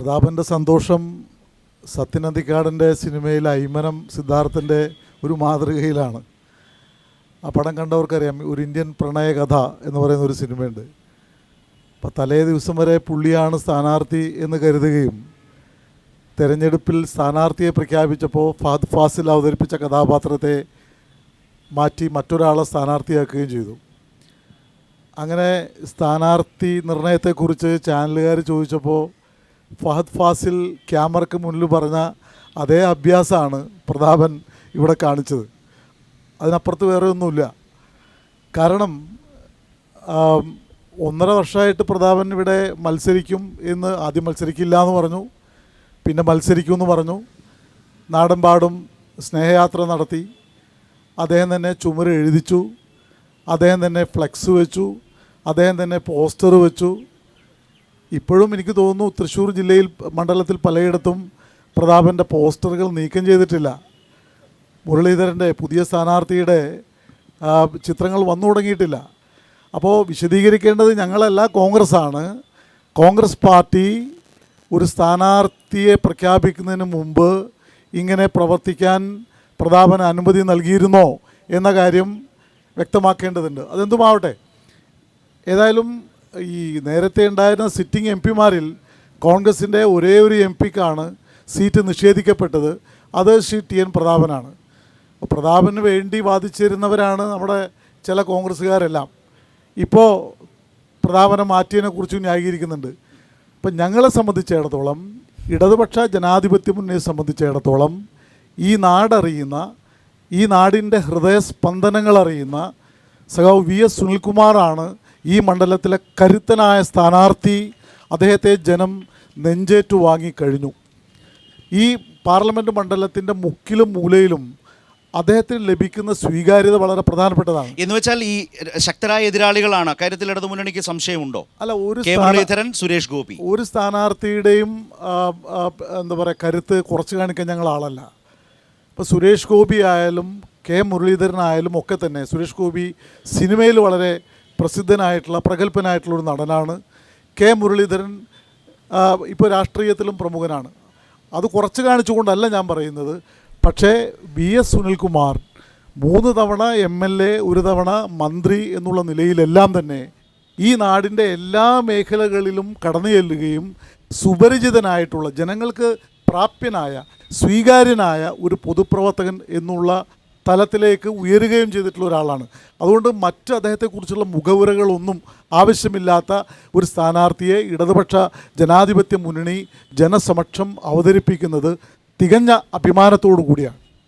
പ്രതാപൻ്റെ സന്തോഷം സത്യനന്ദിക്കാടിൻ്റെ സിനിമയിൽ അയ്മനം സിദ്ധാർത്ഥൻ്റെ ഒരു മാതൃകയിലാണ്. ആ പടം കണ്ടവർക്കറിയാം, ഒരു ഇന്ത്യൻ പ്രണയകഥ എന്ന് പറയുന്ന ഒരു സിനിമയുണ്ട്. അപ്പം തലേ ദിവസം വരെ പുള്ളിയാണ് സ്ഥാനാർത്ഥി എന്ന് കരുതുകയും തെരഞ്ഞെടുപ്പിൽ സ്ഥാനാർത്ഥിയെ പ്രഖ്യാപിച്ചപ്പോൾ ഫഹദ് ഫാസിൽ അവതരിപ്പിച്ച കഥാപാത്രത്തെ മാറ്റി മറ്റൊരാളെ സ്ഥാനാർത്ഥിയാക്കുകയും ചെയ്തു. അങ്ങനെ സ്ഥാനാർത്ഥി നിർണയത്തെക്കുറിച്ച് ചാനലുകാർ ചോദിച്ചപ്പോൾ ഫഹദ് ഫാസിൽ ക്യാമറയ്ക്ക് മുന്നിൽ പറഞ്ഞ അതേ അഭ്യാസമാണ് പ്രതാപൻ ഇവിടെ കാണിച്ചത്. അതിനപ്പുറത്ത് വേറെ ഒന്നുമില്ല. കാരണം 1.5 വർഷമായിട്ട് പ്രതാപൻ ഇവിടെ മത്സരിക്കും എന്ന്, ആദ്യം മത്സരിക്കില്ല എന്ന് പറഞ്ഞു, പിന്നെ മത്സരിക്കുമെന്ന് പറഞ്ഞു. നാടെമ്പാടും സ്നേഹയാത്ര നടത്തി, അദ്ദേഹം തന്നെ ചുമര് എഴുതിച്ചു, അദ്ദേഹം തന്നെ ഫ്ലെക്സ് വെച്ചു, അദ്ദേഹം തന്നെ പോസ്റ്റർ വെച്ചു. ഇപ്പോഴും എനിക്ക് തോന്നുന്നു തൃശ്ശൂർ ജില്ലയിൽ മണ്ഡലത്തിൽ പലയിടത്തും പ്രതാപൻ്റെ പോസ്റ്ററുകൾ നീക്കം ചെയ്തിട്ടില്ല. മുരളീധരൻ്റെ പുതിയ സ്ഥാനാർത്ഥിയുടെ ചിത്രങ്ങൾ വന്നു തുടങ്ങിയിട്ടില്ല. അപ്പോൾ വിശദീകരിക്കേണ്ടത് ഞങ്ങളല്ല, കോൺഗ്രസ്സാണ്. കോൺഗ്രസ് പാർട്ടി ഒരു സ്ഥാനാർത്ഥിയെ പ്രഖ്യാപിക്കുന്നതിന് മുമ്പ് ഇങ്ങനെ പ്രവർത്തിക്കാൻ പ്രതാപന് അനുമതി നൽകിയിരുന്നോ എന്ന കാര്യം വ്യക്തമാക്കേണ്ടതുണ്ട്. അതെന്തുമാവട്ടെ, ഏതായാലും ഈ നേരത്തെ ഉണ്ടായിരുന്ന സിറ്റിംഗ് എം പിമാരിൽ കോൺഗ്രസിൻ്റെ ഒരേ ഒരു എം പിക്കാണ് സീറ്റ് നിഷേധിക്കപ്പെട്ടത്. അത് ശ്രീ ടി എൻ പ്രതാപനാണ്. പ്രതാപന് വേണ്ടി വാദിച്ചിരുന്നവരാണ് നമ്മുടെ ചില കോൺഗ്രസ്സുകാരെല്ലാം. ഇപ്പോൾ പ്രതാപനെ മാറ്റിയതിനെക്കുറിച്ച് ന്യായീകരിക്കുന്നുണ്ട്. അപ്പം ഞങ്ങളെ സംബന്ധിച്ചിടത്തോളം, ഇടതുപക്ഷ ജനാധിപത്യ മുന്നണിയെ സംബന്ധിച്ചിടത്തോളം, ഈ നാടറിയുന്ന, ഈ നാടിൻ്റെ ഹൃദയസ്പന്ദനങ്ങൾ അറിയുന്ന സഖാവ് VS സുനിൽകുമാറാണ് ഈ മണ്ഡലത്തിലെ കരുത്തനായ സ്ഥാനാർത്ഥി. അദ്ദേഹത്തെ ജനം നെഞ്ചേറ്റു വാങ്ങിക്കഴിഞ്ഞു. ഈ പാർലമെൻറ്റ് മണ്ഡലത്തിൻ്റെ മുക്കിലും മൂലയിലും അദ്ദേഹത്തിന് ലഭിക്കുന്ന സ്വീകാര്യത വളരെ പ്രധാനപ്പെട്ടതാണ്. എന്ന് വെച്ചാൽ ഈ ശക്തരായ എതിരാളികളാണ് അക്കാര്യത്തിൽ ഇടതുമുന്നണിക്ക് സംശയമുണ്ടോ? അല്ല, മുരളീധരൻ, സുരേഷ് ഗോപി, ഒരു സ്ഥാനാർത്ഥിയുടെയും എന്താ പറയുക കരുത്ത് കുറച്ച് കാണിക്കാൻ ഞങ്ങൾ ആളല്ല. ഇപ്പോൾ സുരേഷ് ഗോപി ആയാലും മുരളീധരനായാലും ഒക്കെ തന്നെ, സുരേഷ് ഗോപി സിനിമയിൽ വളരെ പ്രസിദ്ധനായിട്ടുള്ള പ്രഗത്ഭനായിട്ടുള്ള ഒരു നടനാണ്. മുരളീധരൻ ഇപ്പോൾ രാഷ്ട്രീയത്തിലും പ്രമുഖനാണ്. അത് കുറച്ച് കാണിച്ചുകൊണ്ടല്ല ഞാൻ പറയുന്നത്. പക്ഷേ VS സുനിൽകുമാർ 3 തവണ MLA, 1 തവണ മന്ത്രി എന്നുള്ള നിലയിലെല്ലാം തന്നെ ഈ നാടിൻ്റെ എല്ലാ മേഖലകളിലും കടന്നു ചെല്ലുകയും സുപരിചിതനായിട്ടുള്ള, ജനങ്ങൾക്ക് പ്രാപ്യനായ, സ്വീകാര്യനായ ഒരു പൊതുപ്രവർത്തകൻ എന്നുള്ള തലത്തിലേക്ക് ഉയരുകയും ചെയ്തിട്ടുള്ള ഒരാളാണ്. അതുകൊണ്ട് മറ്റ് അദ്ദേഹത്തെക്കുറിച്ചുള്ള മുഖവുരകളൊന്നും ആവശ്യമില്ലാത്ത ഒരു സ്ഥാനാർത്ഥിയെ ഇടതുപക്ഷ ജനാധിപത്യ മുന്നണി ജനസമക്ഷം അവതരിപ്പിക്കുന്നത് തികഞ്ഞ അഭിമാനത്തോടു കൂടിയാണ്.